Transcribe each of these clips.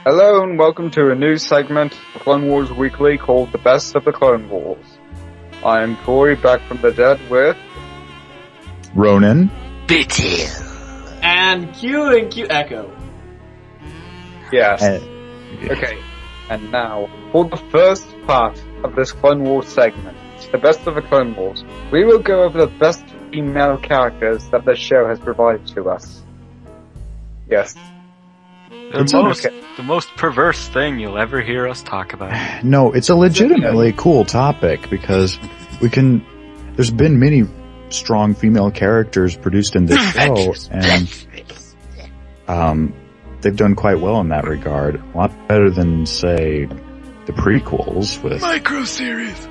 Hello and welcome to a new segment of Clone Wars Weekly called The Best of the Clone Wars. I am Corey, back from the dead with... Ronan. Bitty. And Q Echo. Yes. Okay, and now, for the first part of this Clone Wars segment, The Best of the Clone Wars, we will go over the best female characters that the show has provided to us. Yes. The most perverse thing you'll ever hear us talk about. No, it's a legitimately cool topic because there's been many strong female characters produced in this show, and they've done quite well in that regard. A lot better than, say, the prequels with... Micro-series!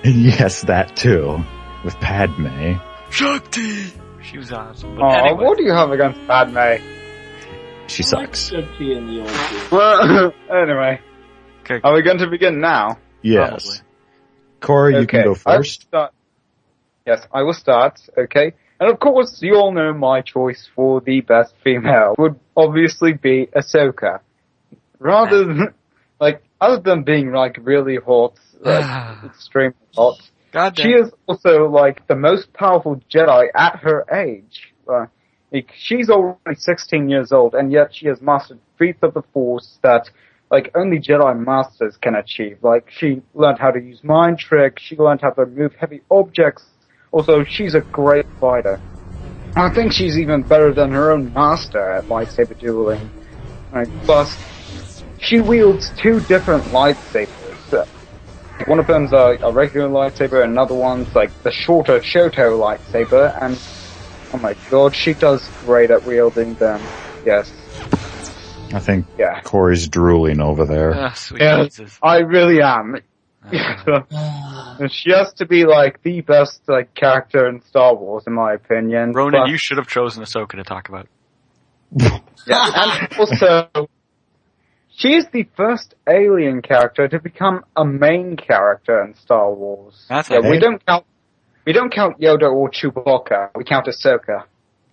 Yes, that too. With Padme. Shakti! She was awesome. Oh, anyway. What do you have against Padme? She sucks. Anyway. Okay. Are we going to begin now? Yes. Probably. Corey, you can go first. Yes, I will start, okay? And of course, you all know my choice for the best female would obviously be Ahsoka. Rather than, other than being, really hot, extremely hot, she is also, the most powerful Jedi at her age. She's already 16 years old, and yet she has mastered feats of the Force that, only Jedi Masters can achieve. She learned how to use mind tricks, she learned how to move heavy objects. Also, she's a great fighter. I think she's even better than her own master at lightsaber dueling. Plus, she wields two different lightsabers. One of them's a regular lightsaber, and another one's, the shorter Shoto lightsaber, and oh my god, she does great at wielding them. Yes. I think Corey's drooling over there. Oh, sweet Jesus. I really am. She has to be, the best, character in Star Wars, in my opinion. Ronan, you should have chosen Ahsoka to talk about. And also, she's the first alien character to become a main character in Star Wars. That's we don't count Yoda or Chewbacca. We count Ahsoka.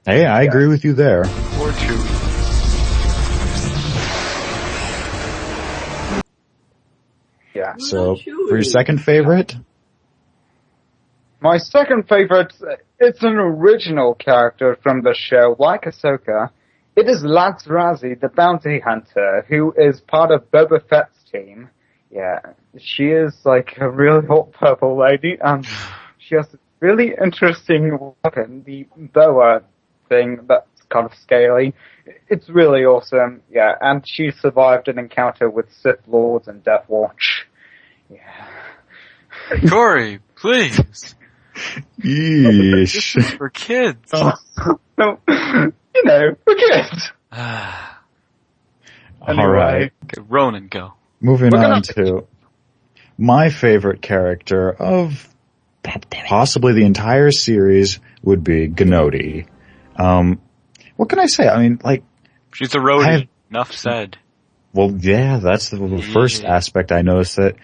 Hey, I agree with you there. Or Chewie. Yeah. So, for your second favorite? My second favorite, it's an original character from the show, like Ahsoka. It is Lance Razzie, the bounty hunter, who is part of Boba Fett's team. Yeah, she is, a really hot purple lady, and she has a really interesting weapon, the boa thing that's kind of scaly. It's really awesome, yeah, and she survived an encounter with Sith Lords and Death Watch. Yeah. Corey, please. Yeesh. This is for kids. For kids. Anyway. Alright. Okay, Ronan, go. Moving on to my favorite character of possibly the entire series would be Gnodi. What can I say? I mean, she's a roadie. Enough said. Well, yeah, that's the first aspect I noticed, that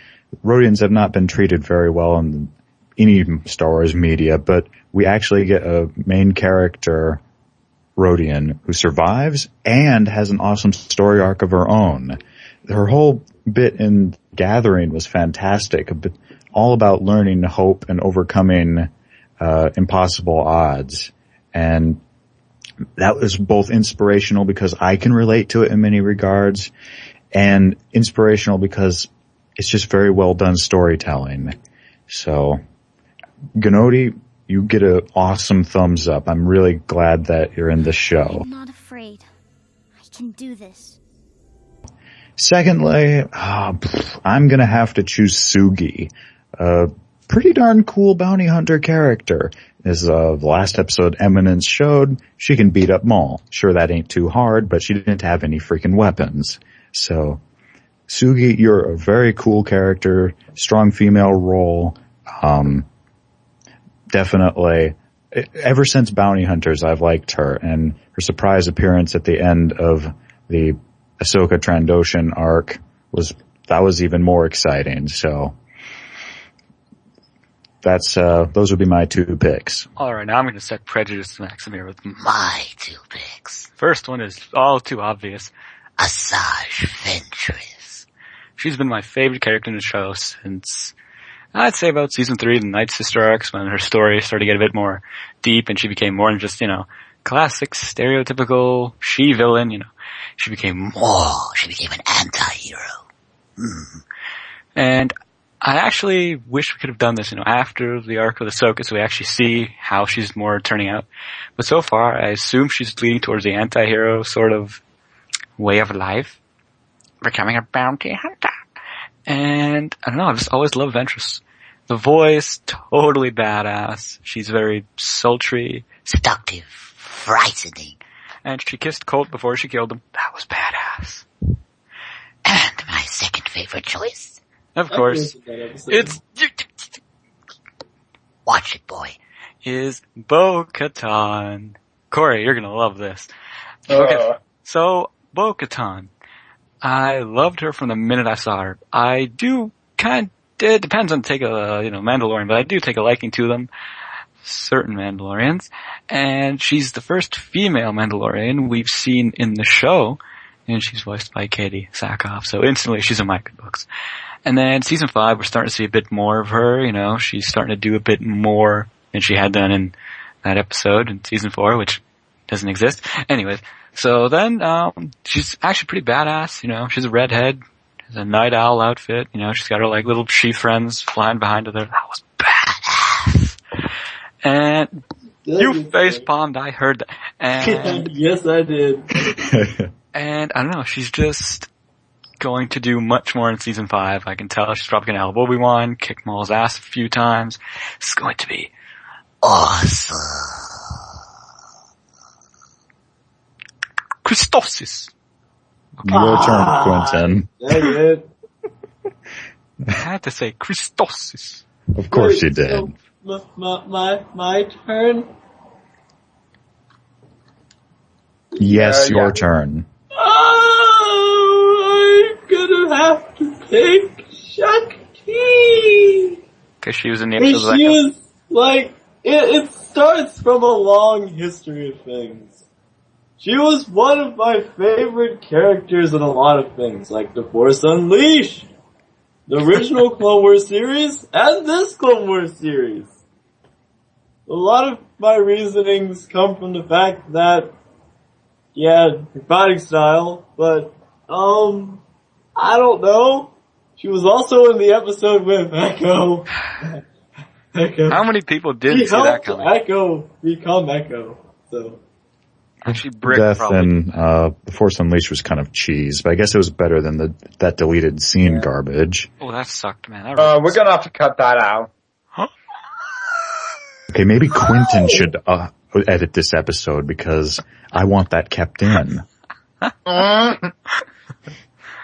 Rodians have not been treated very well in any Star Wars media, but we actually get a main character, Rodian, who survives and has an awesome story arc of her own. Her whole bit in Gathering was fantastic, all about learning hope and overcoming impossible odds. And that was both inspirational because I can relate to it in many regards, and inspirational because it's just very well done storytelling. So, Gnodi, you get an awesome thumbs up. I'm really glad that you're in the show. I'm not afraid. I can do this. Secondly, I'm gonna have to choose Sugi. A pretty darn cool bounty hunter character. As the last episode Eminence showed, she can beat up Maul. Sure, that ain't too hard, but she didn't have any freaking weapons. So, Sugi, you're a very cool character, strong female role. Definitely, ever since Bounty Hunters, I've liked her, and her surprise appearance at the end of the Ahsoka Trandoshan arc was even more exciting. So, those would be my two picks. Alright, now I'm gonna set prejudice to maximum here with my two picks. First one is all too obvious. Asajj Ventress. she's been my favorite character in the show since, I'd say about season 3, the Night Sister arcs, when her story started to get a bit more deep and she became more than just, classic, stereotypical she-villain, She became an anti-hero. And I actually wish we could have done this, after the arc of Ahsoka, so we actually see how she's more turning out. But so far, I assume she's leading towards the anti-hero sort of way of life. Becoming a bounty hunter. And, I don't know, I just always love Ventress. The voice, totally badass. She's very sultry, seductive, frightening. And she kissed Colt before she killed him. That was badass. And my second favorite choice, of course, it's... Watch it, boy. Is Bo-Katan. Corey, you're gonna love this. So, Bo-Katan. I loved her from the minute I saw her. I do it depends on take a, Mandalorian, but I do take a liking to them. Certain Mandalorians. And she's the first female Mandalorian we've seen in the show. And she's voiced by Katie Sackhoff. So instantly she's in my good books. And then season 5, we're starting to see a bit more of her, she's starting to do a bit more than she had done in that episode in season 4, which doesn't exist. Anyways, so then, she's actually pretty badass, she's a redhead, has a night owl outfit, she's got her little she friends flying behind her there. That was badass. And you facepalmed, I heard that. And yes, I did. And I don't know, she's just going to do much more in season 5. I can tell she's probably going to help Obi-Wan, kick Maul's ass a few times. It's going to be awesome. Christosis. Your turn, Quentin. Dang it. I had to say Christosis. Of course you did. So, my turn? Yes, your turn. I'm gonna have to pick Shakti! Because she was in the episode. She was, it starts from a long history of things. She was one of my favorite characters in a lot of things, like The Force Unleashed, the original Clone Wars series, and this Clone Wars series. A lot of my reasonings come from the fact that, her fighting style, but, I don't know. She was also in the episode with Echo. How many people did see that coming? Echo become Echo, so. Actually, Brick Death probably. and The Force Unleashed was kind of cheese, but I guess it was better than that deleted scene garbage. Oh, that sucked, man. We're gonna have to cut that out. Huh? Okay, maybe Quentin should edit this episode because I want that kept in.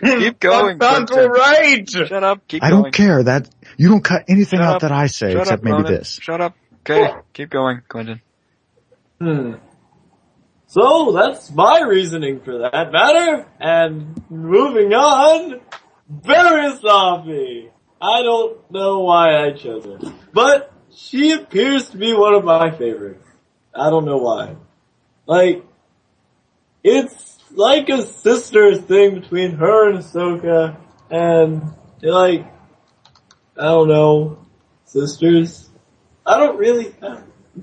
Keep going, That's Quentin. right! Shut up, keep I going. don't care that you don't cut anything Shut out up. that I say Shut except up, maybe Ronan. this. Shut up. Okay, keep going, Quentin. So, that's my reasoning for that matter, and moving on, Ventress. I don't know why I chose her, but she appears to be one of my favorites. I don't know why. It's like a sister thing between her and Ahsoka, and I don't know, sisters. I'm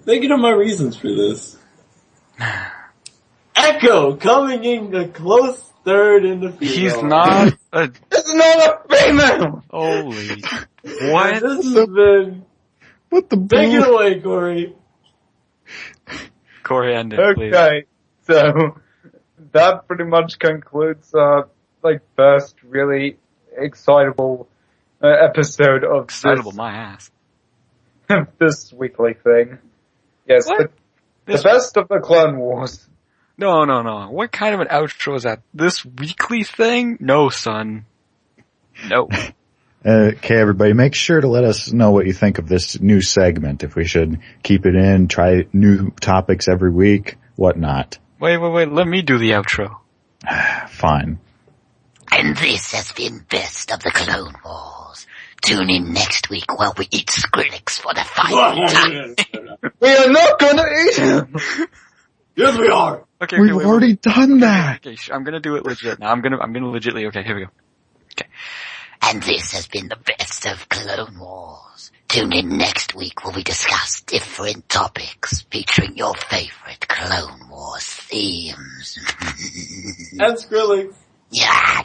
thinking of my reasons for this. Echo coming in a close third in the field. He's not a... It's not a female! Holy... And What? this has been... What the Take it bull? away, Corey. Corey, end it, please. Okay, so that pretty much concludes first really excitable episode of Excitable my ass. this weekly thing. Yes, What? the best of the Clone Wars. No. What kind of an outro is that? This weekly thing? No, son. No. Okay, everybody, make sure to let us know what you think of this new segment. If we should keep it in, try new topics every week, whatnot. Wait. Let me do the outro. Fine. And this has been Best of the Clone Wars. Tune in next week while we eat Skrillex for the final time. We are not gonna eat him! Yes, we are. Okay, We've wait. already done that. Okay, I'm gonna do it legit now. I'm gonna legitly, okay, here we go. Okay. And this has been the best of Clone Wars. Tune in next week where we discuss different topics featuring your favorite Clone Wars themes. And Skrillex. Yeah.